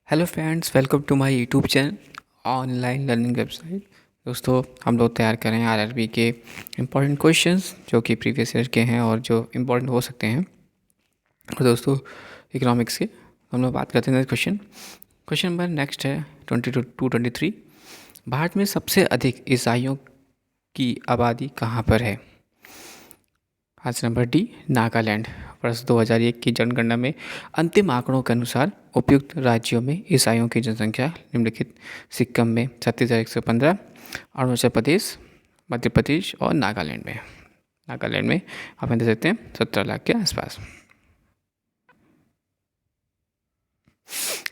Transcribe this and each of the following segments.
Hello friends, welcome to my YouTube channel online learning website. दोस्तों, हम लोग तैयार कर रहे हैं आरआरबी के इम्पॉर्टेंट क्वेश्चंस जो कि प्रीवियस ईयर के हैं और जो इम्पॉर्टेंट हो सकते हैं। और दोस्तों, इकोनॉमिक्स के हम लोग बात करते हैं। क्वेश्चन क्वेश्चन नंबर नेक्स्ट है 22-23। भारत में सबसे अधिक ईसाइयों की आबादी कहाँ पर है? Answer number D, Nagaland. वर्ष 2001 की जनगणना में अंतिम आंकड़ों के अनुसार उपयुक्त राज्यों में ईसाइयों की जनसंख्या निम्नलिखित: सिक्किम में 36,115, अरुणाचल प्रदेश, मध्य प्रदेश और नागालैंड में आप देख सकते हैं 17 लाख के आसपास।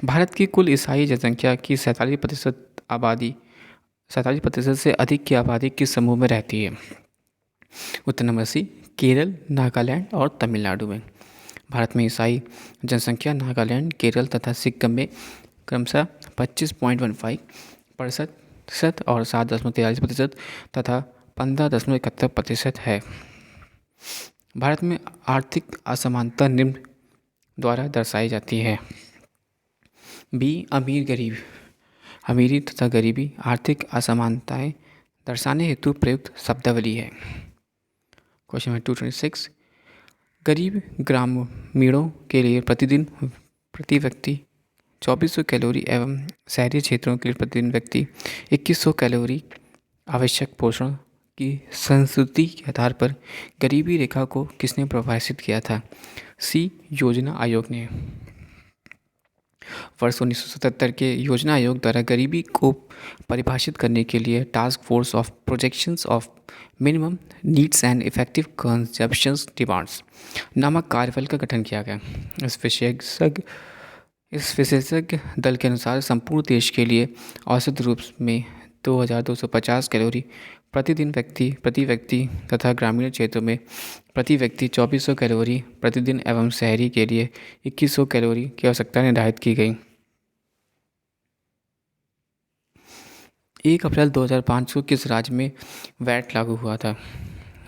भारत की कुल ईसाई जनसंख्या की 47% आबादी 47% से अधिक की आबादी किस समूह में रहती है? उत्तर नंबर सी, केरल, नागालैंड और तमिलनाडु में। भारत में ईसाई जनसंख्या नागालैंड, केरल तथा सिक्किम में क्रमशः 25.15% और 7.43% तथा 15.71% है। भारत में आर्थिक असमानता निम्न द्वारा दर्शाई जाती है। बी, अमीरी तथा गरीबी आर्थिक असमानताएं दर्शाने हेतु प्रयुक्त शब्दावली है। Question number 226। गरीब ग्रामीणों के लिए प्रतिदिन प्रति व्यक्ति 2400 कैलोरी एवं शहरी क्षेत्रों के लिए प्रतिदिन व्यक्ति 2100 कैलोरी आवश्यक पोषण की संस्तुति के आधार पर गरीबी रेखा को किसने परिभाषित किया था? सी, योजना आयोग ने। वर्ष 1977 के योजना आयोग द्वारा गरीबी को परिभाषित करने के लिए task force of projections of minimum needs and effective consumptions demands नामक कार्यबल का गठन किया गया। इस विशेषज्ञ दल के अनुसार संपूर्ण देश के लिए औसत रूप में 2250 कैलोरी प्रति व्यक्ति तथा ग्रामीण क्षेत्रों में प्रति व्यक्ति 2400 कैलोरी प्रतिदिन एवं शहरी के लिए 2100 कैलोरी की आवश्यकता निर्धारित की गई। 1 अप्रैल 2005 को किस राज्य में वैट लागू हुआ था?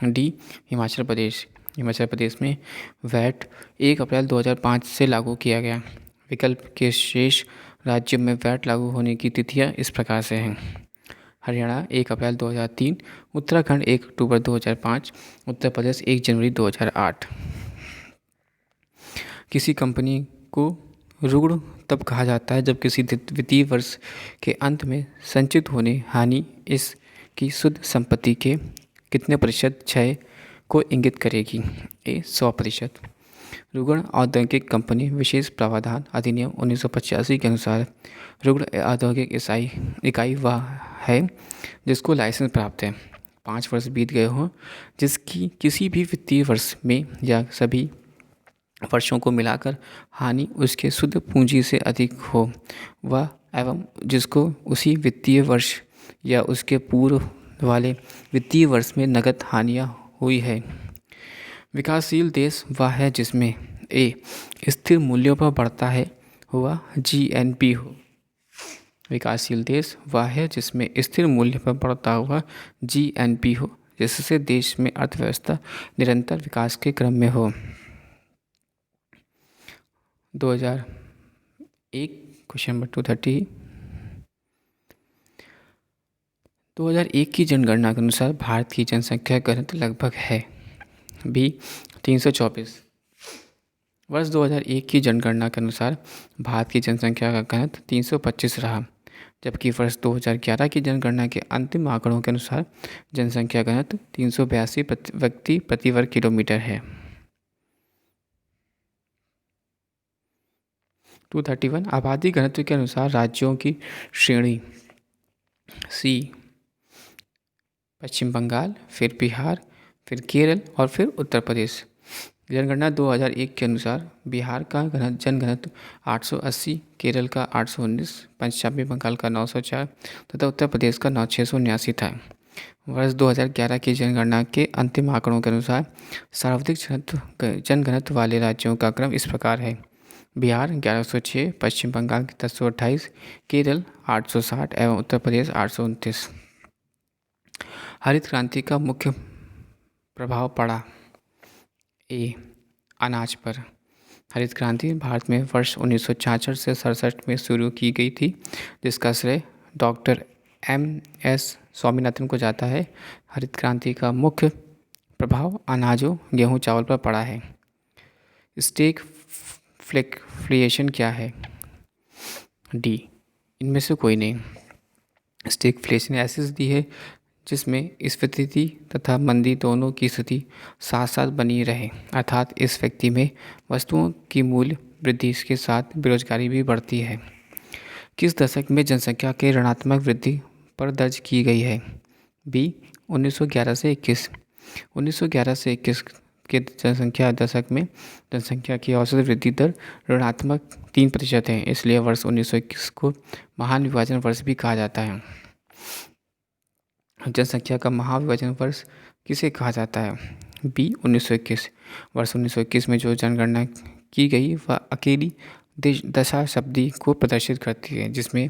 डी, हिमाचल प्रदेश। हिमाचल प्रदेश में वैट 1 अप्रैल 2005 से लागू किया गया। विकल्प के शेष राज्यों में वैट लागू होने की तिथियां इस प्रकार से हैं: हरियाणा 1 अप्रैल 2003, उत्तराखंड 1 अक्टूबर 2005, उत्तर प्रदेश 1 जनवरी 2008। किसी कंपनी को ऋण तब कहा जाता है जब किसी वित्तीय वर्ष के अंत में संचित होने हानि इसकी शुद्ध संपत्ति के कितने प्रतिशत क्षय को इंगित करेगी? ए, 100%। ऋण औद्योगिक कंपनी विशेष प्रावधान अधिनियम 1985 के अनुसार ऋण औद्योगिक इकाई वह है जिसको लाइसेंस प्राप्त है, 5 वर्ष बीत गए हों, जिसकी किसी भी वित्तीय वर्ष में या सभी वर्षों को मिलाकर हानि उसके शुद्ध पूंजी से अधिक हो वह एवं जिसको उसी वित्तीय वर्ष या उसके पूर्व वाले वित्तीय वर्ष में नकद हानियाँ हुई है। विकासशील देश वह है जिसमें ए, स्थिर मूल्यों पर बढ़ता है हुआ जीएनपी हो। विकासशील देश वह है जिसमें स्थिर मूल्य पर बढ़ता हुआ जीएनपी हो, जिससे देश में अर्थव्यवस्था निरंतर विकास के क्रम में हो। 2001 क्वेश्चन नंबर 230। 2001 की जनगणना के अनुसार भारत की जनसंख्या घनत्व लगभग है। बी, 324। वर्ष 2001 की जनगणना के अनुसार भारत की जनसंख्या का घनत्व 325 रहा, जबकि वर्ष 2011 की जनगणना के अंतिम आंकड़ों के अनुसार जनसंख्या घनत्व 382 व्यक्ति प्रति वर्ग किलोमीटर है। 231 आबादी घनत्व के अनुसार राज्यों की श्रेणी। सी, पश्चिम बंगाल, फिर बिहार, फिर केरल और फिर उत्तर प्रदेश। जनगणना 2001 के अनुसार बिहार का जनघनत्व 880, केरल का 819, पश्चिमी बंगाल का 904 तथा उत्तर प्रदेश का 679 था। वर्ष 2011 की जनगणना के अंतिम आंकड़ों के अनुसार सर्वाधिक जनघनत्व वाले राज्यों का क्रम इस प्रकार है: बिहार 1106, पश्चिम बंगाल 1028, केरल 860 एवं उत्तर प्रदेश 829। हरित क्रांति का मुख्य प्रभाव पड़ा: ए, अनाज पर, हरित क्रांति भारत में वर्ष 1966 से 67 में शुरू की गई थी, जिसका श्रेय डॉक्टर MS स्वामीनाथन को जाता है। हरित क्रांति का मुख्य प्रभाव अनाजों, गेहूँ, चावल पर पड़ा है। स्टेक फ्लेक्फिएशन क्या है? डी, इनमें से कोई नहीं। स्टेगफ्लेशन ऐसी स्थिति है जिसमें स्फीति तथा मंदी दोनों की स्थिति साथ साथ बनी रहे, अर्थात इस व्यक्ति में वस्तुओं की मूल्य वृद्धि के साथ बेरोजगारी भी बढ़ती है। किस दशक में जनसंख्या के ऋणात्मक वृद्धि पर दर्ज की गई है? बी, 1911 से 21। 1911 से 21 के जनसंख्या दशक में जनसंख्या की औसत वृद्धि दर ऋणात्मक 3% है, इसलिए वर्ष 1921 को महान विभाजन वर्ष भी कहा जाता है। जनसंख्या का महाविभाजन वर्ष किसे कहा जाता है? बी, 1921। वर्ष 1921 में जो जनगणना की गई वह अकेली दशाब्दी को प्रदर्शित करती है, जिसमें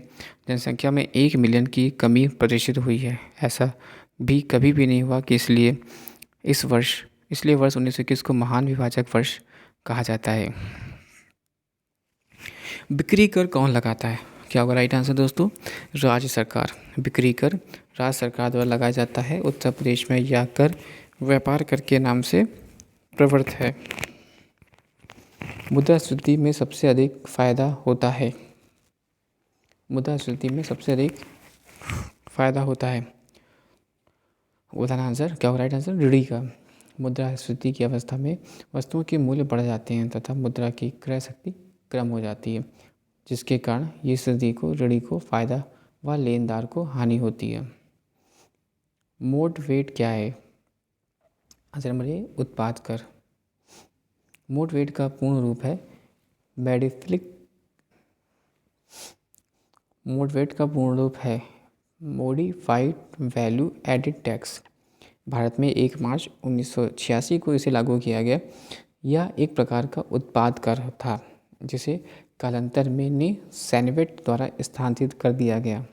जनसंख्या में 1 मिलियन की कमी प्रदर्शित हुई है। ऐसा भी कभी भी नहीं हुआ कि इसलिए वर्ष 1921 को महान विभाजक वर्ष कहा जाता है। बिक्री कर कौन लगाता है? क्या होगा राइट आंसर दोस्तों? राज्य सरकार। बिक्री कर राज्य सरकार द्वारा लगाया जाता है। उत्तर प्रदेश में यह कर व्यापार कर के नाम से प्रवृत्त है। मुद्रास्फीति में सबसे अधिक फायदा होता है। मुद्रास्फीति में सबसे अधिक फायदा होता है। उदाहरण आंसर क्या होगा राइट आंसर? ऋणी का। मुद्रास्फीति की अवस्था में वस्तुओं के मूल्य बढ़ जाते हैं तथा मुद्रा की क्रय शक्ति कम हो जाती है, जिसके कारण ये स्थिति को ऋणी को फायदा व लेनदार को हानि होती है। मोट वेट क्या है? आंसर नंबर ए, उत्पाद कर। मोट वेट का पूर्ण रूप है मेडिफिलिक। मोट वेट का पूर्ण रूप है modified value added tax. Bharat में 1 मार्च 1986 को इसे लागू किया गया। यह एक प्रकार का उत्पाद कर था, जिसे कालांतर में ने सेनेट द्वारा स्थानांतरित कर दिया गया।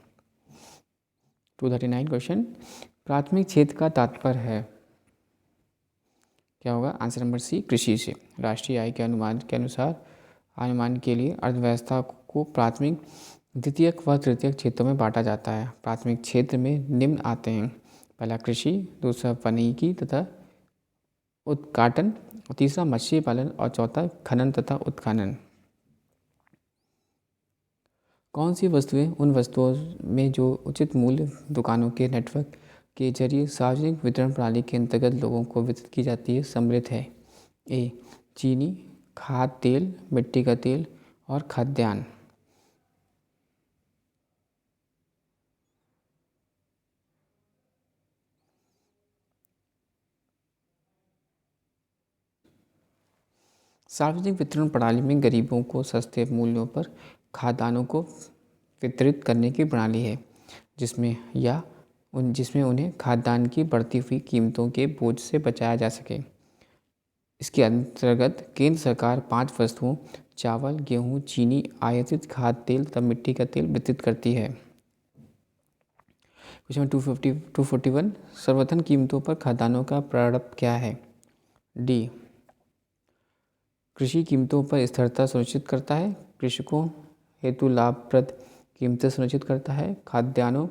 239 क्वेश्चन, प्राथमिक क्षेत्र का तात्पर्य है? क्या होगा? आंसर नंबर सी, कृषि से। राष्ट्रीय आय के अनुमान के अनुसार अनुमान के लिए अर्थव्यवस्था को प्राथमिक, द्वितीयक व तृतीयक क्षेत्रों में बांटा जाता है। प्राथमिक क्षेत्र में निम्न आते हैं: पहला कृषि, दूसरा वानिकी तथा उत्पादन, तीसरा मत्स्य पालन और चौथा खनन तथा उत्खनन। कौन सी वस्तुएं उन वस्तुओं में जो उचित मूल्य दुकानों के नेटवर्क के जरिए सार्वजनिक वितरण प्रणाली के अंतर्गत लोगों को वितरित की जाती है सम्मिलित है? ए, चीनी, खाद्य तेल, मिट्टी का तेल और खाद्यान्न। सार्वजनिक वितरण प्रणाली में गरीबों को सस्ते मूल्यों पर खाद्यान्नों को वितरित करने की प्रणाली है, जिसमें उन्हें खाद्यान्न की बढ़ती हुई कीमतों के बोझ से बचाया जा सके। इसके अंतर्गत केंद्र सरकार 5 वस्तुओं चावल, गेहूं, चीनी, आयातित खाद्य तेल तथा मिट्टी का तेल वितरित करती है। क्वेश्चन 241, सर्वोत्तम कीमतों पर खाद्यान्नों का प्रारंभ क्या है? डी, कृषि कीमतों पर स्थिरता सुनिश्चित करता है। कृषकों हेतु लाभप्रद कीमतें सुनिश्चित करता है। खाद्यान्नों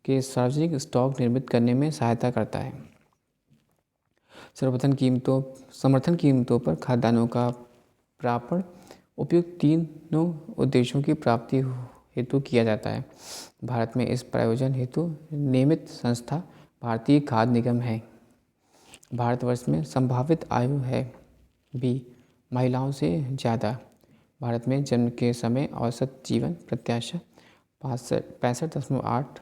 के सार्वजनिक स्टॉक निर्मित करने में सहायता करता है। समर्थन कीमतों पर खाद्यान्नों का प्रापण उपयुक्त तीनों उद्देश्यों की प्राप्ति हेतु किया जाता है। भारत में इस प्रयोजन हेतु नियमित संस्था भारतीय खाद्य निगम है। भारतवर्ष में संभावित आयु है? बी, महिलाओं से ज़्यादा। भारत में जन्म के समय औसत जीवन प्रत्याशा 65.8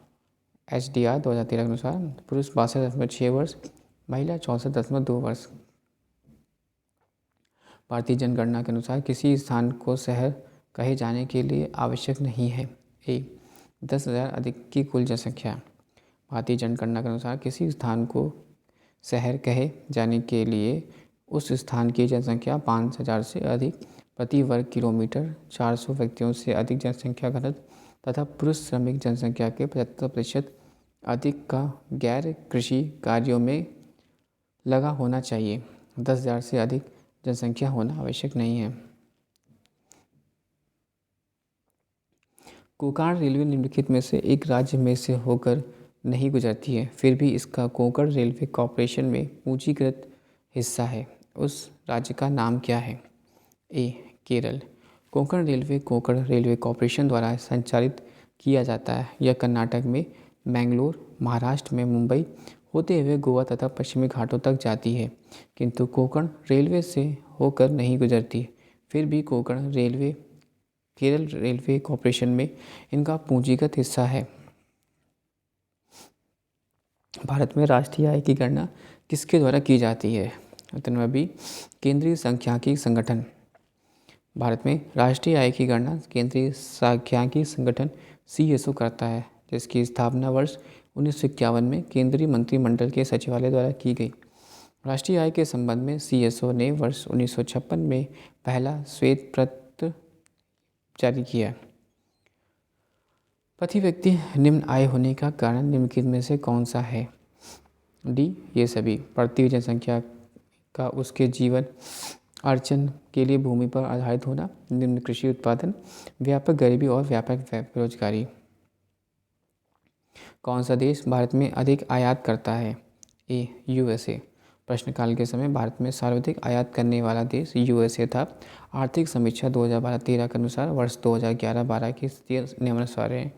HDR 2013 के अनुसार, पुरुष 62.6 वर्ष, महिला 64.2 वर्ष। भारतीय जनगणना के अनुसार किसी स्थान को शहर कहे जाने के लिए आवश्यक नहीं है। ए, 10,000 अधिक की कुल जनसंख्या। भारतीय जनगणना के अनुसार किसी स्थान को शहर कहे जाने के लिए उस स्थान की जनसंख्या 5,000 से अधिक प्रति वर्ग किलोमीटर, 400 व्यक्तियों से अधिक जनसंख्या घनत्व तथा पुरुष श्रमिक जनसंख्या के 75% अधिक का गैर कृषि कार्यों में लगा होना चाहिए। 10,000 से अधिक जनसंख्या होना आवश्यक नहीं है। कोंकण रेलवे निम्नलिखित में से एक राज्य में से होकर नहीं गुजरती है, फिर भी इसका कोंकण रेलवे कॉरपोरेशन में पूंजीगत हिस्सा है। उस राज्य का नाम क्या है? ए. केरल। कोंकण रेलवे कॉरपोरेशन द्वारा संचालित किया जाता है। यह कर्नाटक में मैंगलोर, महाराष्ट्र में मुंबई होते हुए गोवा तथा पश्चिमी घाटों तक जाती है, किंतु कोंकण रेलवे से होकर नहीं गुजरती। फिर भी केरल रेलवे कॉरपोरेशन में इनका पूंजीगत हिस्सा है। भारत में राष्ट्रीय आय की गणना किसके द्वारा की जाती है? उत्तर बी. केंद्रीय सांख्यिकी संगठन। भारत में राष्ट्रीय आय की गणना केंद्रीय सांख्यिकी संगठन CSO करता है, जिसकी स्थापना वर्ष 1951 में केंद्रीय मंत्रिमंडल के सचिवालय द्वारा की गई। राष्ट्रीय आय के संबंध में CSO ने वर्ष 1956 में पहला श्वेत पत्र जारी किया। प्रति व्यक्ति निम्न आय होने का कारण निम्नलिखित में से कौन सा है? डी. ये सभी। बढ़ती हुई जनसंख्या का उसके जीवन अर्जन के लिए भूमि पर आधारित होना, निम्न कृषि उत्पादन, व्यापक गरीबी और व्यापक बेरोजगारी। कौन सा देश भारत में अधिक आयात करता है? ए. USA। प्रश्नकाल के समय भारत में सर्वाधिक आयात करने वाला देश USA था। आर्थिक समीक्षा 2012-13 के अनुसार वर्ष 2011-12 की स्थिति निम्नानुसार है।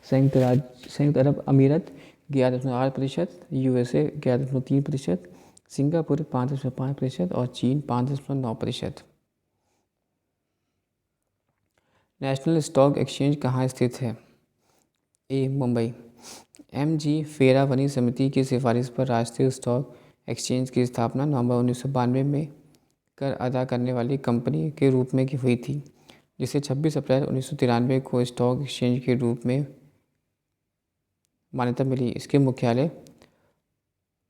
संयुक्त अरब अमीरात 11.8%, USA 11.3%, सिंगापुर 5.5% और चीन 5.9%। नेशनल स्टॉक एक्सचेंज कहाँ स्थित है? ए. मुंबई। MG फेरावनी समिति की सिफारिश पर राष्ट्रीय स्टॉक एक्सचेंज की स्थापना नवंबर 1992 में कर अदा करने वाली कंपनी के रूप में हुई थी, जिसे 26 अप्रैल 1993 को स्टॉक एक्सचेंज के रूप में मान्यता मिली। इसके मुख्यालय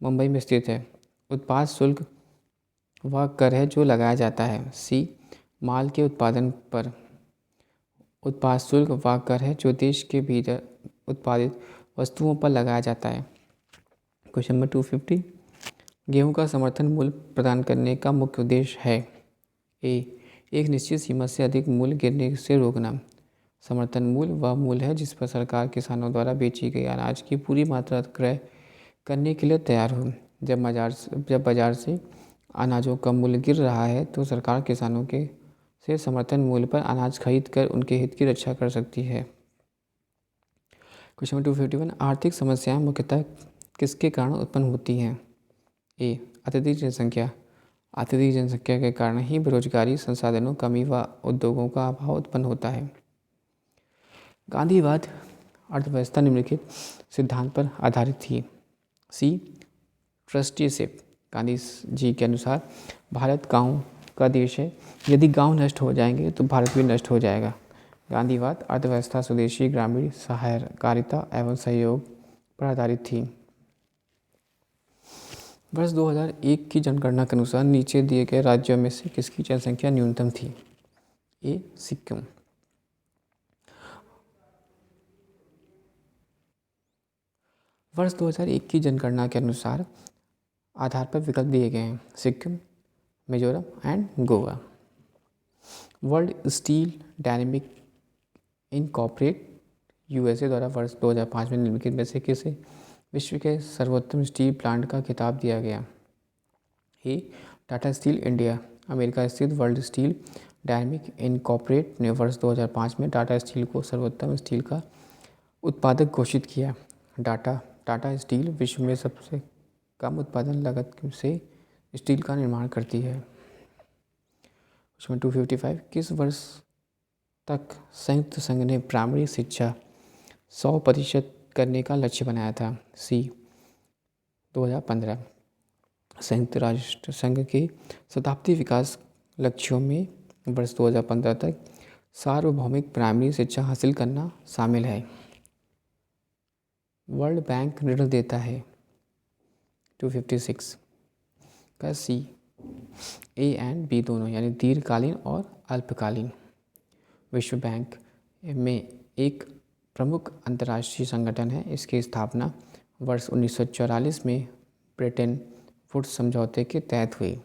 मुंबई में स्थित है। उत्पाद शुल्क वह कर है जो लगाया जाता है। सी. माल के उत्पादन पर। उत्पाद शुल्क वह कर है जो देश के भीतर उत्पादित वस्तुओं पर लगाया जाता है। Question number 250। गेहूं का समर्थन मूल्य प्रदान करने का मुख्य उद्देश्य है? ए. एक निश्चित सीमा से अधिक मूल्य गिरने से रोकना। समर्थन मूल्य वह मूल्य है जिस पर सरकार किसानों द्वारा बेची गई अनाज की पूरी मात्रा क्रय करने के लिए तैयार हो। जब बाजार से अनाजों का मूल्य गिर रहा है तो सरकार किसानों के से समर्थन मूल्य पर अनाज खरीद कर उनके हित की रक्षा कर सकती है। Question number 251। आर्थिक समस्याएं मुख्यतः किसके कारण उत्पन्न होती हैं? ए. अत्यधिक जनसंख्या। अत्यधिक जनसंख्या के कारण ही बेरोजगारी, संसाधनों कमी व उद्योगों का अभाव उत्पन्न होता है। गांधीवाद अर्थव्यवस्था निम्नलिखित सिद्धांत पर आधारित थी। सी. ट्रस्टीशिप। गांधी जी के अनुसार भारत गांव का देश है, यदि गांव नष्ट हो जाएंगे तो भारत भी नष्ट हो जाएगा। गांधीवाद अर्थव्यवस्था स्वदेशी, ग्रामीण, सहकारिता एवं सहयोग पर आधारित थी। वर्ष 2001 की जनगणना के अनुसार नीचे दिए गए राज्यों में से किसकी जनसंख्या न्यूनतम थी? ए. सिक्किम। वर्ष 2001 की जनगणना के अनुसार आधार पर विकल्प दिए गए हैं: Sikkim, Mizoram and Goa. World steel dynamic incorporate USA द्वारा वर्ष 2005 में निम्नलिखित में से किसे विश्व के सर्वोत्तम स्टील प्लांट का खिताब दिया गया? A. Tata steel India. America स्थित वर्ल्ड स्टील डायनेमिक इनकॉर्पोरेट ने वर्ष 2005 में टाटा स्टील को सर्वोत्तम स्टील का उत्पादक घोषित किया। टाटा स्टील विश्व में सबसे कम उत्पादन लागत से स्टील का निर्माण करती है। क्वेश्चन 255। किस वर्ष तक संयुक्त संघ ने प्राइमरी शिक्षा 100% करने का लक्ष्य बनाया था? सी. 2015। संयुक्त राष्ट्र संघ के शताब्दी विकास लक्ष्यों में वर्ष 2015 तक सार्वभौमिक प्राइमरी शिक्षा हासिल करना शामिल है। वर्ल्ड बैंक ऋण देता है। 256 का सी. ए एंड बी दोनों, यानी दीर्घकालीन और अल्पकालीन। विश्व बैंक में एक प्रमुख अंतर्राष्ट्रीय संगठन है। इसकी स्थापना वर्ष 1944 में ब्रेटन वुड्स समझौते के तहत हुई।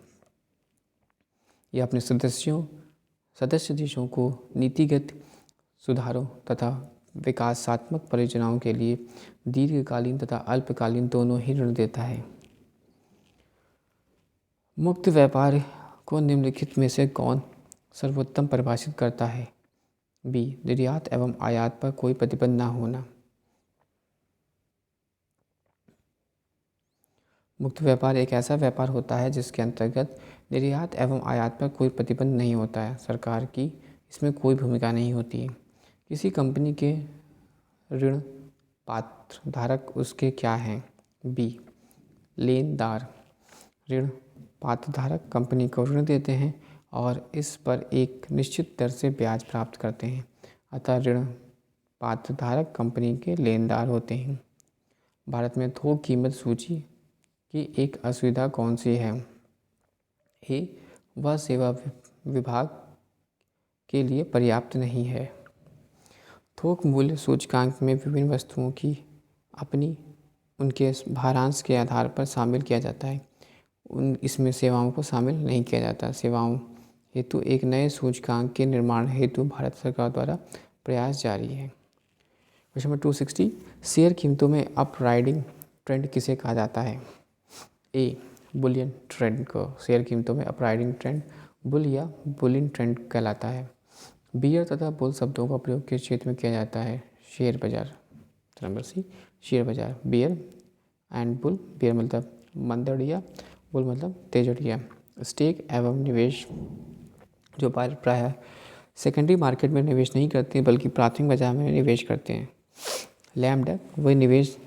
यह अपने सदस्य देशों को नीतिगत सुधारों तथा विकासात्मक परियोजनाओं के लिए दीर्घकालीन तथा अल्पकालीन दोनों ही ऋण देता है। मुक्त व्यापार को निम्नलिखित में से कौन सर्वोत्तम परिभाषित करता है? बी, निर्यात एवं आयात पर कोई प्रतिबंध न होना। मुक्त व्यापार एक ऐसा व्यापार होता है जिसके अंतर्गत निर्यात एवं आयात पर कोई प्रतिबंध नहीं होता है। सरकार की इसमें कोई भूमिका नहीं होती है। किसी कंपनी के ऋण पात्र धारक उसके क्या हैं? बी, लेनदार। ऋण पात्र धारक कंपनी को ऋण देते हैं और इस पर एक निश्चित दर से ब्याज प्राप्त करते हैं, अतः ऋण पात्र धारक कंपनी के लेनदार होते हैं। भारत में थोक कीमत सूची की एक असुविधा कौन सी है? ए, वह सेवा विभाग के लिए पर्याप्त नहीं है। थोक मूल्य सूचकांक में विभिन्न वस्तुओं की अपनी उनके भारांश के आधार पर शामिल किया जाता है। इसमें सेवाओं को शामिल नहीं किया जाता। सेवाओं हेतु एक नए सूचकांक के निर्माण हेतु भारत सरकार द्वारा प्रयास जारी है। क्वेश्चन नंबर 260, शेयर कीमतों में अप राइडिंग ट्रेंड किसे कहा जाता है? ए, बुलियन ट्रेंड को शेयर कीमतों में अप राइडिंग ट्रेंड बुल या बुलियन ट्रेंड कहलाता है। बियर तथा बुल शब्दों का प्रयोग किस क्षेत्र में किया जाता है? शेयर बाजार। नंबर सी, शेयर बाजार। बियर एंड बुल, बियर मतलब मंदड़िया, बुल मतलब तेजड़िया। स्टेक एवं निवेश जो प्रायः सेकेंडरी मार्केट में निवेश नहीं करते बल्कि प्राथमिक बाजार में निवेश करते हैं। लैम डक, वही निवेश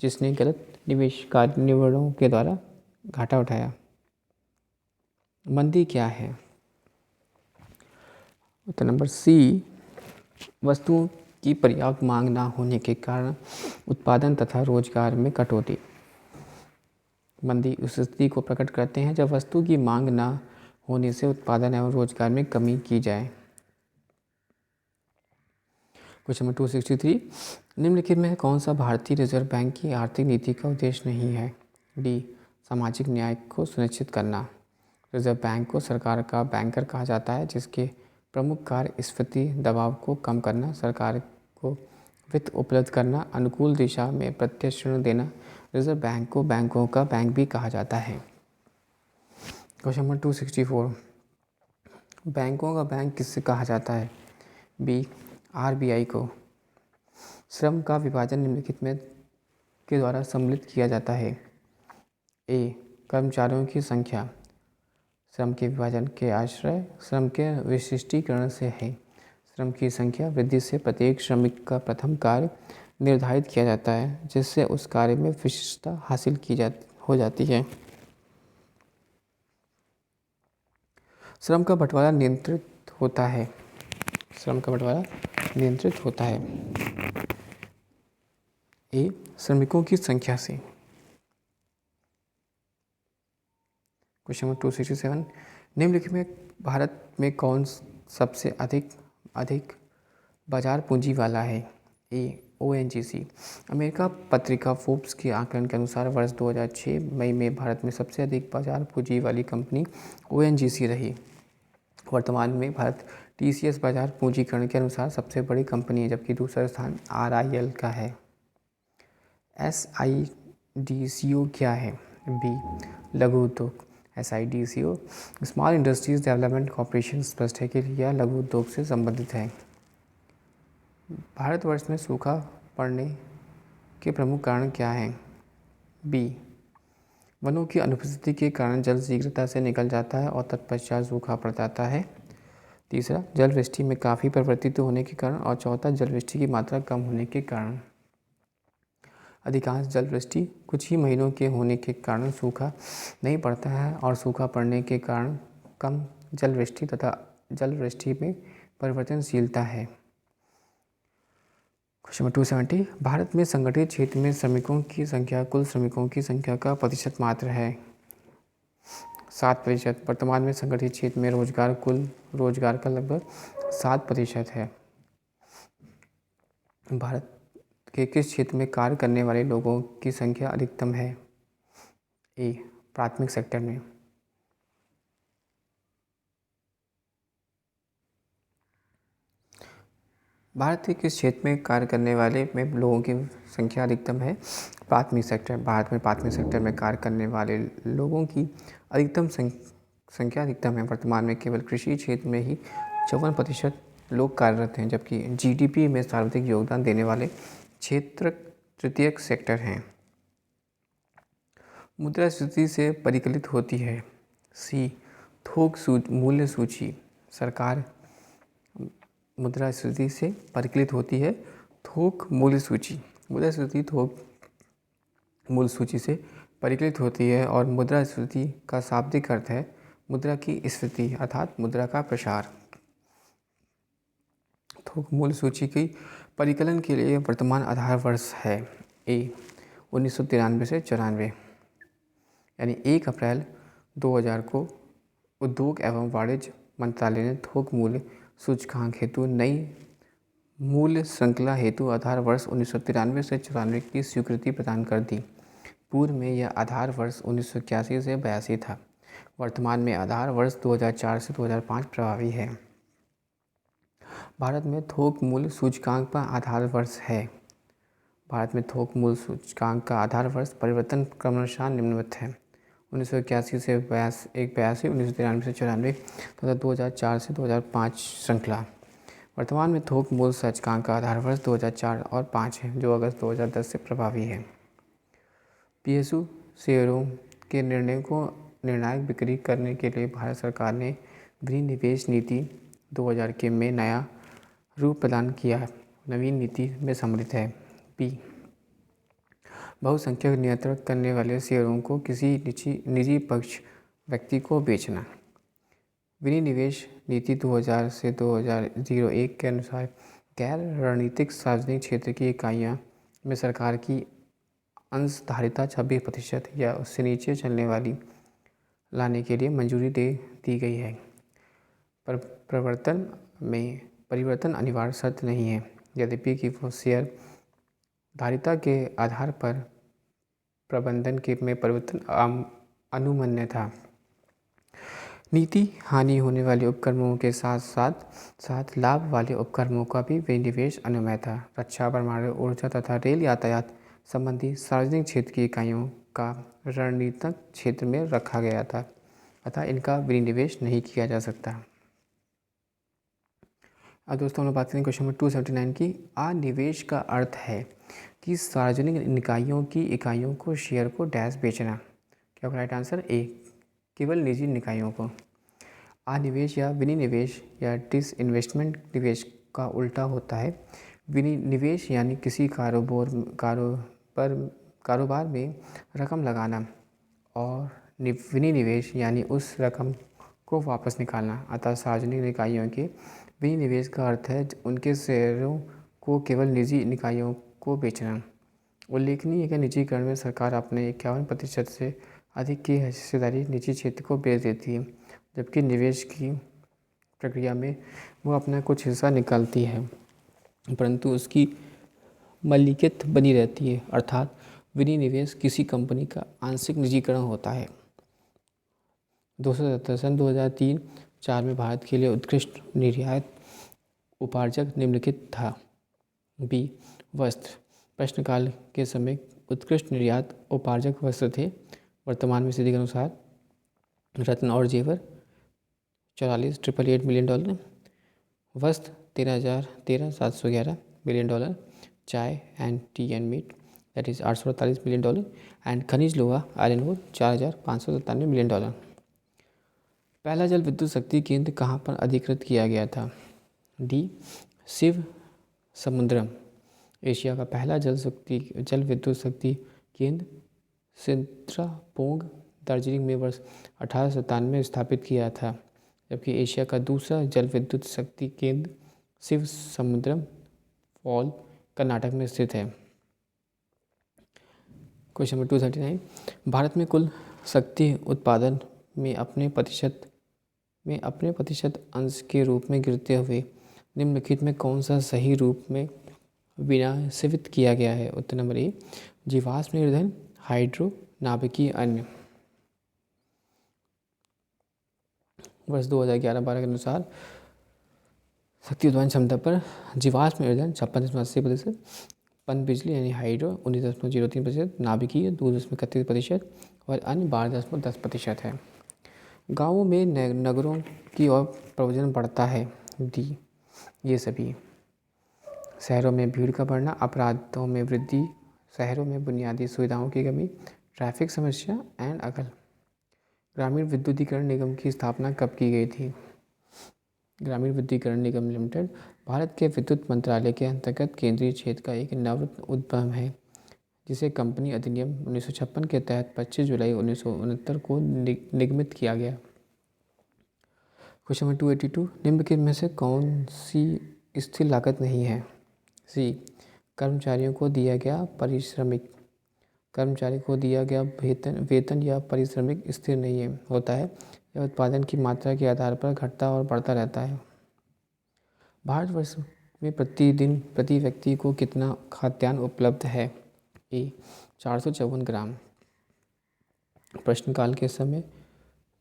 जिसने गलत निवेशकारी निर्णयों के द्वारा घाटा उठाया। मंदी क्या है? उत्तर नंबर सी, वस्तुओं की पर्याप्त मांग न होने के कारण उत्पादन तथा रोजगार में कटौती। मंदी उस स्थिति को प्रकट करते हैं जब वस्तु की मांग न होने से उत्पादन एवं रोजगार में कमी की जाए। क्वेश्चन नंबर 263, निम्नलिखित में कौन सा भारतीय रिजर्व बैंक की आर्थिक नीति का उद्देश्य नहीं है? डी, सामाजिक न्याय को सुनिश्चित करना। रिजर्व बैंक को सरकार का बैंकर कहा जाता है जिसके प्रमुख कार्य स्फीति दबाव को कम करना, सरकार को वित्त उपलब्ध करना, अनुकूल दिशा में प्रत्यक्ष ऋण देना। रिजर्व बैंक को बैंकों का बैंक भी कहा जाता है। क्वेश्चन नंबर 264, बैंकों का बैंक किससे कहा जाता है? बी, आरबीआई को। श्रम का विभाजन निम्नलिखित में के द्वारा सम्मिलित किया जाता है। ए, कर्मचारियों की संख्या। श्रम के विभाजन के आश्रय श्रम के विशिष्टीकरण से है। श्रम की संख्या वृद्धि से प्रत्येक श्रमिक का प्रथम कार्य निर्धारित किया जाता है जिससे उस कार्य में विशिष्टता हासिल हो जाती है। श्रम का बंटवारा नियंत्रित होता है। श्रम का बंटवारा नियंत्रित होता है। ए, श्रमिकों की संख्या से। क्वेश्चन नंबर 267, निम्नलिखित में भारत में कौन सबसे अधिक बाजार पूंजी वाला है? ए, ओएनजीसी। अमेरिका पत्रिका फोर्ब्स के आकलन के अनुसार वर्ष 2006 मई में भारत में सबसे अधिक बाजार पूंजी वाली कंपनी ओएनजीसी रही। वर्तमान में भारत टीसीएस बाजार पूंजीकरण के अनुसार सबसे बड़ी कंपनी है जबकि दूसरा स्थान आरआईएल का है। एसआईडीसीओ क्या है? बी, लघु उद्योग। एसआईडीसीओ स्मॉल इंडस्ट्रीज डेवलपमेंट कॉर्पोरेशन स्पष्ट है कि यह लघु उद्योग से संबंधित है। भारतवर्ष में सूखा पड़ने के प्रमुख कारण क्या हैं? बी, वनों की अनुपस्थिति के कारण जल शीघ्रता से निकल जाता है और तत्पश्चात सूखा पड़ जाता है। तीसरा, जलवृष्टि में काफ़ी परिवर्तित होने के कारण और चौथा, जलवृष्टि की मात्रा कम होने के कारण। अधिकांश जलवृष्टि कुछ ही महीनों के होने के कारण सूखा नहीं पड़ता है और सूखा पड़ने के कारण कम जलवृष्टि तथा जलवृष्टि में परिवर्तनशीलता है। क्वेश्चन नंबर 270, भारत में संगठित क्षेत्र में श्रमिकों की संख्या कुल श्रमिकों की संख्या का प्रतिशत मात्र है 7%। वर्तमान में संगठित क्षेत्र में कुल रोजगार का लगभग 7% है। भारत के किस क्षेत्र में कार्य करने वाले लोगों की संख्या अधिकतम है? ए, प्राथमिक सेक्टर में। भारत के किस क्षेत्र में कार्य करने वाले में लोगों की संख्या अधिकतम है? प्राथमिक सेक्टर। भारत में प्राथमिक सेक्टर में कार्य करने वाले लोगों की अधिकतम संख्या अधिकतम है। वर्तमान में केवल कृषि क्षेत्र में ही 54% लोग कार्यरत हैं, जबकि जीडीपी में सर्वाधिक योगदान देने वाले क्षेत्र तृतीयक सेक्टर हैं। मुद्रास्फीति से परिकलित होती है। सी, थोक मूल्य सूची। सरकार मुद्रास्फीति से परिकलित होती है। थोक मूल्य सूची। मुद्रास्फीति थोक मूल्य सूची से परिकलित होती है और मुद्रास्फीति का शाब्दिक अर्थ है मुद्रा की स्फीति अर्थात मुद्रा का प्रसार। थोक मूल्य सूची की परिकलन के लिए वर्तमान आधार वर्ष है ए 1993 से 94, यानी 1 अप्रैल 2000 को उद्योग एवं वाणिज्य मंत्रालय ने थोक मूल्य सूचकांक हेतु नई मूल्य श्रृंखला हेतु आधार वर्ष 1993 से 94 की स्वीकृति प्रदान कर दी। पूर्व में यह आधार वर्ष 1981 से 82 था। वर्तमान में आधार वर्ष 2004 से 2005 प्रभावी है। भारत में थोक मूल्य सूचकांक का आधार वर्ष है। भारत में थोक मूल्य सूचकांक का आधार वर्ष परिवर्तन क्रमशः निम्नवत है। 1981 से 82, 1993 से 94 तथा 2004 से 2005 श्रृंखला। वर्तमान में थोक मूल्य सूचकांक का आधार वर्ष 2004 और 5 है, जो अगस्त 2010 से प्रभावी है। पीएसयू शेयरों के निर्णय को निर्णायक बिक्री करने के लिए भारत सरकार ने विनिवेश नीति 2000 के में नया रूप प्रदान किया। नवीन नीति में सम्मिलित है। बी, बहुसंख्यक नियंत्रण करने वाले शेयरों को किसी निजी पक्ष व्यक्ति को बेचना। विनिवेश नीति 2000 से 2001 के अनुसार गैर रणनीतिक सार्वजनिक क्षेत्र की इकाइयाँ में सरकार की अंशधारिता 26% या उससे नीचे चलने वाली लाने के लिए मंजूरी दे दी गई है। पर परिवर्तन अनिवार्य शर्त नहीं है, यद्यपि कि वो शेयर धारिता के आधार पर प्रबंधन के में परिवर्तन अनुमन्य था। नीति हानि होने वाले उपक्रमों के साथ लाभ वाले उपक्रमों का भी विनिवेश अनुमय था। रक्षा, परमाणु ऊर्जा तथा रेल यातायात संबंधी सार्वजनिक क्षेत्र की इकाइयों का रणनीतिक क्षेत्र में रखा गया था, अतः इनका विनिवेश नहीं किया जा सकता। अब दोस्तों हम लोग बात करें क्वेश्चन नंबर 279 की। निवेश का अर्थ है कि सार्वजनिक निकायों की इकाइयों को शेयर को डैश बेचना। क्या होगा राइट आंसर? ए, केवल निजी निकायों को। निवेश या विनिवेश या डिसइन्वेस्टमेंट निवेश का उल्टा होता है। विनिवेश यानी किसी कारोबार में रकम लगाना और विनिवेश यानी उस रकम को वापस निकालना। अतः सार्वजनिक निकायों के विनिवेश का अर्थ है उनके शेयरों को केवल निजी निकायों को बेचना। उल्लेखनीय है कि निजीकरण में सरकार अपने 51% से अधिक की हिस्सेदारी निजी क्षेत्र को बेच देती है, जबकि निवेश की प्रक्रिया में वो अपना कुछ हिस्सा निकालती है, परंतु उसकी मलिकियत बनी रहती है, अर्थात विनिवेश किसी कंपनी का आंशिक निजीकरण होता है। 2003-4 में भारत के लिए उत्कृष्ट निर्यात उपार्जक निम्नलिखित था। बी, वस्त्र। प्रश्नकाल के समय उत्कृष्ट निर्यात उपार्जक वस्त्र थे। वर्तमान में स्थिति के अनुसार रत्न और जेवर 44,888 मिलियन डॉलर, वस्त्र 13,711 मिलियन डॉलर, चाय and tea and meat that is 848 million dollar and खनिज लोहा आयरन ओर 4,597 मिलियन डॉलर। पहला जल विद्युत शक्ति केंद्र कहाँ पर अधिकृत किया गया था? डी, शिव समुद्रम। एशिया का पहला जल विद्युत शक्ति केंद्र सिंद्रापोंग दार्जिलिंग में वर्ष 1897 में स्थापित किया था, जबकि एशिया का दूसरा जल विद्युत शक्ति केंद्र शिव समुद्रम फॉल कर्नाटक में स्थित है। क्वेश्चन नंबर 239, भारत में कुल शक्ति उत्पादन में अपने प्रतिशत अंश के रूप में गिरते हुए निम्नलिखित में कौन सा सही रूप में विन्यासित किया गया है? उत्तर नंबर ए, जीवाश्म ईंधन, हाइड्रो, नाभिकीय, अन्य। वर्ष 2011-12 के अनुसार शक्ति उत्पादन क्षमता पर जीवाश्म ईंधन 56.80%, पनबिजली यानी हाइड्रो 19.03%, नाभिकीय 2.31% और अन्य 12.10% है। गाँवों में नगरों की ओर प्रवृत्ति बढ़ता है। डी ये सभी। शहरों में भीड़ का बढ़ना, अपराधों में वृद्धि, शहरों में बुनियादी सुविधाओं की कमी, ट्रैफिक समस्या एंड अकल। ग्रामीण विद्युतीकरण निगम की स्थापना कब की गई थी? ग्रामीण विद्युतीकरण निगम लिमिटेड भारत के विद्युत मंत्रालय के अंतर्गत केंद्रीय क्षेत्र का एक नव उद्यम है, जिसे कंपनी अधिनियम 1956 के तहत 25 जुलाई 1969 को निगमित किया गया। क्वेश्चन नंबर 282, निम्नलिखित में से कौन सी स्थिर लागत नहीं है? सी कर्मचारियों को दिया गया पारिश्रमिक। कर्मचारी को दिया गया वेतन या पारिश्रमिक स्थिर नहीं होता है। यह उत्पादन की मात्रा के आधार पर घटता और बढ़ता रहता है। भारतवर्ष में प्रतिदिन प्रति व्यक्ति को कितना खाद्यान्न उपलब्ध है? ए 454 ग्राम। प्रश्नकाल के समय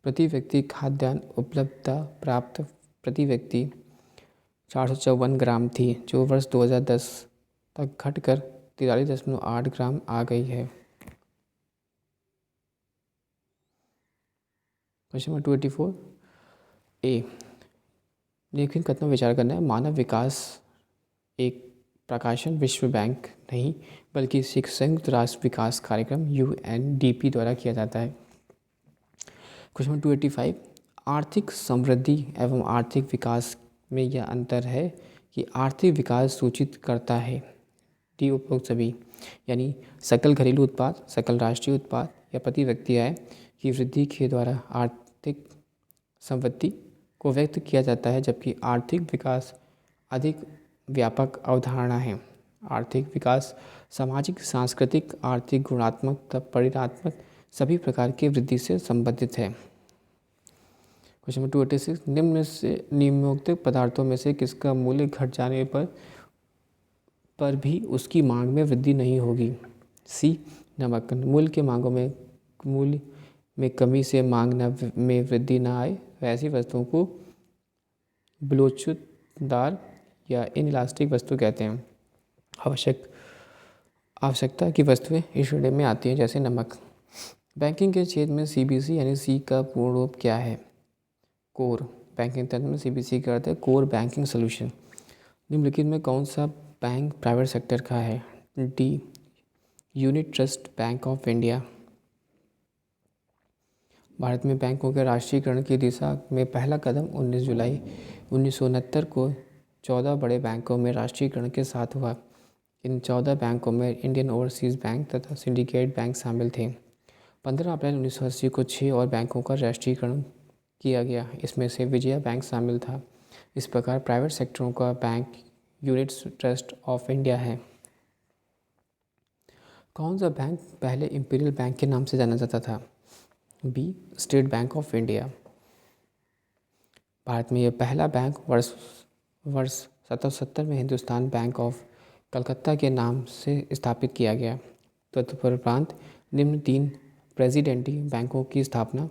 प्रति व्यक्ति खाद्यान्न उपलब्धता प्राप्त प्रति व्यक्ति 454 ग्राम थी, जो वर्ष 2010 तक घटकर 43.8 ग्राम आ गई है। क्वेश्चन नंबर 284 ए, लेखन कथन विचार करना है। मानव विकास एक प्रकाशन विश्व बैंक नहीं बल्कि संयुक्त राष्ट्र विकास कार्यक्रम UNDP द्वारा किया जाता है। क्वेश्चन नंबर 285, आर्थिक समृद्धि एवं आर्थिक विकास में यह अंतर है कि आर्थिक विकास सूचित करता है डी उपरोक्त सभी, यानी सकल घरेलू उत्पाद, सकल राष्ट्रीय उत्पाद या प्रति व्यक्ति आय की वृद्धि के द्वारा आर्थिक समृद्धि को व्यक्त किया जाता है, जबकि आर्थिक विकास अधिक व्यापक अवधारणा है। आर्थिक विकास सामाजिक, सांस्कृतिक, आर्थिक, गुणात्मक तथा परिणात्मक सभी प्रकार की वृद्धि से संबंधित है। क्वेश्चन नंबर 286, निम्नोक्त पदार्थों में से किसका मूल्य घट जाने पर भी उसकी मांग में वृद्धि नहीं होगी? सी नमक। मूल्य में कमी से मांग में वृद्धि न आए, वैसी वस्तुओं को बलोचदार या इनइलास्टिक वस्तु कहते हैं। आवश्यकता की वस्तुएं इस श्रेणी में आती हैं, जैसे नमक। बैंकिंग के क्षेत्र में CBC यानी सी का पूर्ण रूप क्या है? कोर। बैंकिंग तंत्र में CBC का अर्थ है कोर बैंकिंग सोल्यूशन। निम्नलिखित में कौन सा बैंक प्राइवेट सेक्टर का है? D unit trust bank of India. Bharat में बैंकों के राष्ट्रीयकरण की दिशा में पहला कदम 19 जुलाई 1969 को 14 बड़े बैंकों में राष्ट्रीयकरण के साथ हुआ। इन 14 बैंकों में इंडियन ओवरसीज़ बैंक तथा सिंडिकेट बैंक शामिल थे। 15 अप्रैल 1980 को 6 और बैंकों का राष्ट्रीयकरण किया गया। इसमें से विजया बैंक शामिल था। इस प्रकार प्राइवेट सेक्टरों का bank unit trust of India है। कौन सा बैंक पहले इंपीरियल बैंक के नाम से जाना जाता था? B State Bank of India. Bharat में यह पहला बैंक वर्ष 1770 में हिंदुस्तान बैंक ऑफ कलकत्ता के नाम से स्थापित किया गया। तदुपरांत निम्न 3 प्रेसिडेंटी बैंकों की स्थापना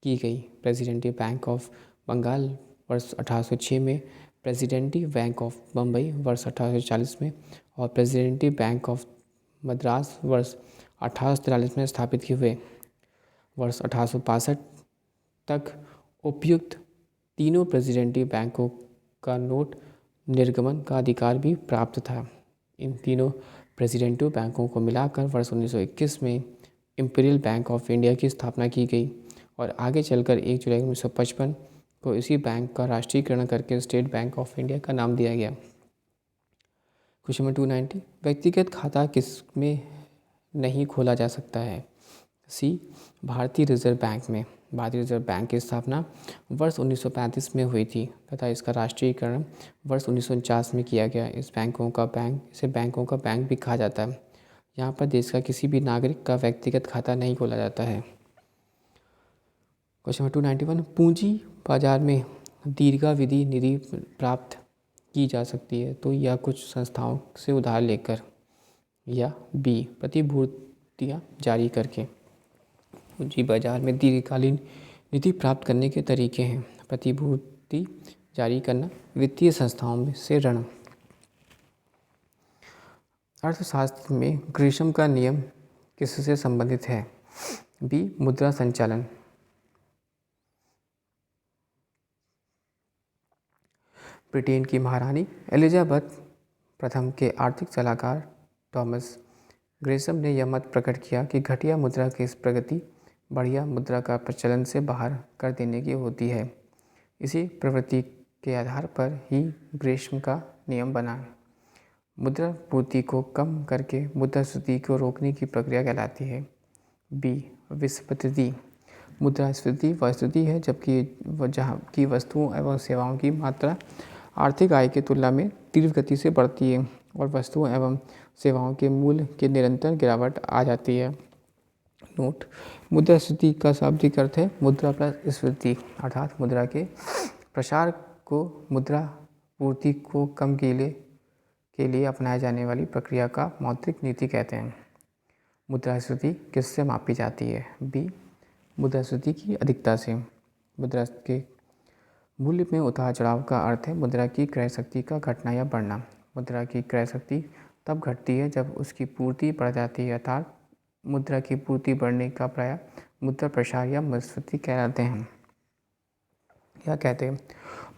की गई। प्रेसिडेंटी बैंक ऑफ बंगाल वर्ष 1806 में, प्रेसिडेंटी बैंक ऑफ बम्बई वर्ष 1840 में और प्रेसिडेंटी बैंक ऑफ मद्रास वर्ष 1843 में स्थापित किए हुए। वर्ष 1865 तक उपयुक्त तीनों प्रेसिडेंटी बैंकों का नोट निर्गमन का अधिकार भी प्राप्त था। इन तीनों प्रेसिडेंटी बैंकों को मिलाकर वर्ष 1921 में इंपीरियल बैंक ऑफ इंडिया की स्थापना की गई और आगे चलकर 1 जुलाई 1955 को इसी बैंक का राष्ट्रीयकरण करके स्टेट बैंक ऑफ इंडिया का नाम दिया गया। क्वेश्चन नंबर 290, व्यक्तिगत खाता किसमें नहीं खोला जा सकता है? सी भारतीय रिजर्व बैंक में। भारतीय रिजर्व बैंक की स्थापना वर्ष 1935 में हुई थी तथा इसका राष्ट्रीयकरण वर्ष 1949 में किया गया। इसे बैंकों का बैंक भी कहा जाता है। यहाँ पर देश का किसी भी नागरिक का व्यक्तिगत खाता नहीं खोला जाता है। क्वेश्चन नंबर 291, पूंजी बाजार में दीर्घावधि निधि प्राप्त की जा सकती है तो यह कुछ संस्थाओं से उधार लेकर, या बी प्रतिभूतियाँ जारी करके। पूंजी बाजार में दीर्घकालीन निधि प्राप्त करने के तरीके हैं प्रतिभूति जारी करना, वित्तीय संस्थाओं में से ऋण। अर्थशास्त्र में ग्रीशम का नियम किससे संबंधित है? बी. मुद्रा संचालन। ब्रिटेन की महारानी एलिजाबेथ प्रथम के आर्थिक सलाहकार थॉमस ग्रेशम ने यह मत प्रकट किया कि घटिया मुद्रा की प्रगति बढ़िया मुद्रा का प्रचलन से बाहर कर देने की होती है। इसी प्रवृत्ति के आधार पर ही ग्रेशम का नियम बना। मुद्रा पूर्ति को कम करके मुद्रास्फीति को रोकने की प्रक्रिया कहलाती है। बी. विस्फीति। मुद्रास्फीति वह स्थिति है जबकि जहाँ की वस्तुओं एवं सेवाओं की मात्रा आर्थिक आय की तुलना में तीव्र गति से बढ़ती है और वस्तुओं एवं सेवाओं के मूल्य के निरंतर गिरावट आ जाती है। नोट: मुद्रास्फीति का शाब्दिक अर्थ है मुद्रा प्लस स्फीति, अर्थात मुद्रा के प्रसार को मुद्रा पूर्ति को कम के लिए अपनाए जाने वाली प्रक्रिया का मौद्रिक नीति कहते हैं। मुद्रास्फीति किससे मापी जाती है? बी. मुद्रास्फीति की अधिकता से। मुद्रा के मूल्य में उतार चढ़ाव का अर्थ है मुद्रा की क्रय शक्ति का घटना या बढ़ना। मुद्रा की क्रय शक्ति तब घटती है जब उसकी पूर्ति बढ़ जाती है, अर्थात मुद्रा की पूर्ति बढ़ने का प्रयास मुद्रा प्रसार या मुद्रास्फीति कहलाते हैं। क्या कहते हैं?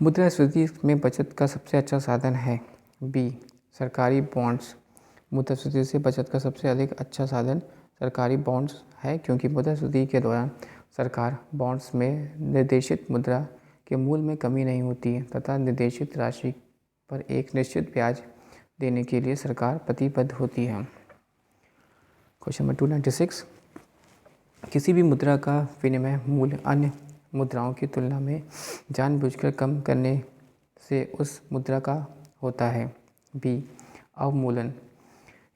मुद्रास्फीति में बचत का सबसे अच्छा साधन है। बी. सरकारी बॉन्ड्स। मुद्रास्फीति से बचत का सबसे अधिक अच्छा साधन सरकारी बॉन्ड्स है, क्योंकि मुद्रास्फीति के दौरान सरकार बॉन्ड्स में निर्देशित मुद्रा के मूल्य में कमी नहीं होती है तथा निर्देशित राशि पर एक निश्चित ब्याज देने के लिए सरकार प्रतिबद्ध होती है। क्वेश्चन नंबर 296, किसी भी मुद्रा का विनिमय मूल्य अन्य मुद्राओं की तुलना में जानबूझकर कम करने से उस मुद्रा का होता है। बी. अवमूलन।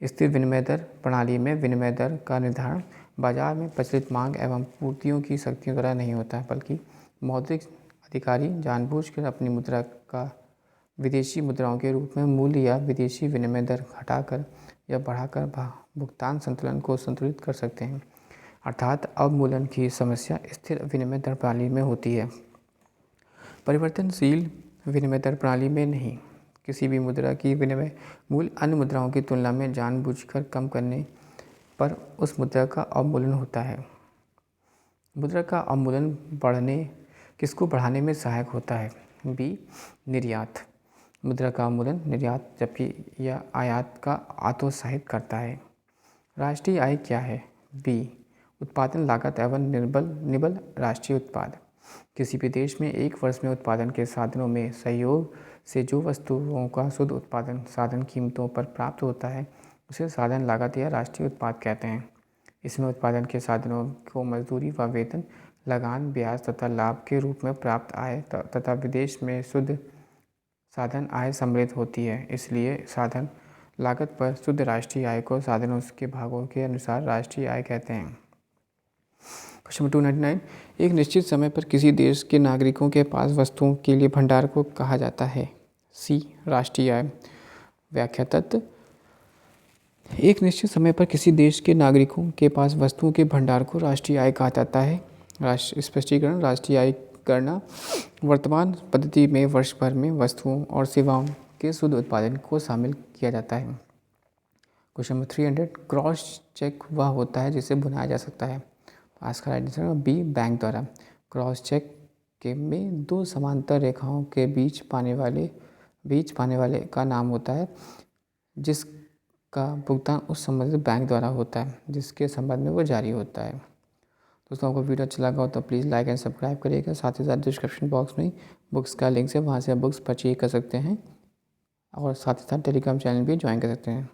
स्थिर विनिमय दर प्रणाली में विनिमय दर का निर्धारण बाजार में प्रचलित मांग एवं पूर्तियों की शक्तियों द्वारा नहीं होता है, बल्कि मौद्रिक अधिकारी जानबूझकर अपनी मुद्रा का विदेशी मुद्राओं के रूप में मूल्य या विदेशी विनिमय दर घटाकर या बढ़ाकर भुगतान संतुलन को संतुलित कर सकते हैं। अर्थात अवमूलन की समस्या स्थिर विनिमय दर प्रणाली में होती है, परिवर्तनशील विनिमय दर प्रणाली में नहीं। किसी भी मुद्रा की विनिमय मूल्य अन्य मुद्राओं की तुलना में जानबूझकर कम करने पर उस मुद्रा का अवमूलन होता है। मुद्रा का अवमूलन किसको बढ़ाने में सहायक होता है? बी. निर्यात। मुद्रा का अवमूलन निर्यात जबकि यह आयात का हतोत्साहित करता है। राष्ट्रीय आय क्या है? बी. उत्पादन लागत एवं निबल राष्ट्रीय उत्पाद। किसी भी देश में एक वर्ष में उत्पादन के साधनों में सहयोग से जो वस्तुओं का शुद्ध उत्पादन साधन कीमतों पर प्राप्त होता है उसे साधन लागत या राष्ट्रीय उत्पाद कहते हैं। इसमें उत्पादन के साधनों को मजदूरी व वेतन, लगान, ब्याज तथा लाभ के रूप में प्राप्त आय तथा विदेश में शुद्ध साधन आय सम्मिलित होती है। इसलिए साधन लागत पर शुद्ध राष्ट्रीय आय को साधनों के भागों के अनुसार राष्ट्रीय आय कहते हैं। क्वेश्चन 299, एक निश्चित समय पर किसी देश के नागरिकों के पास वस्तुओं के लिए भंडार को कहा जाता है। सी. राष्ट्रीय आय। व्याख्या तत्व: एक निश्चित समय पर किसी देश के नागरिकों के पास वस्तुओं के भंडार को राष्ट्रीय आय कहा जाता है। स्पष्टीकरण: राष्ट्रीय आय गणना वर्तमान पद्धति में वर्ष भर में वस्तुओं और सेवाओं के शुद्ध उत्पादन को शामिल किया जाता है। क्वेश्चन नंबर 300, क्रॉस चेक वह होता है जिसे भुनाया जा सकता है। आज का राइट आंसर बी. बैंक द्वारा। क्रॉस चेक के में दो समांतर रेखाओं के बीच पाने वाले का नाम होता है, जिसका भुगतान उस संबंधित बैंक द्वारा होता है जिसके संबंध में वो जारी होता है। दोस्तों, आपको वीडियो अच्छा लगा हो तो प्लीज़ लाइक एंड सब्सक्राइब करिएगा। साथ ही साथ डिस्क्रिप्शन बॉक्स में बुक्स का लिंक है, वहाँ से आप बुक्स परचेज कर सकते हैं और साथ ही साथ टेलीग्राम चैनल भी ज्वाइन कर सकते हैं।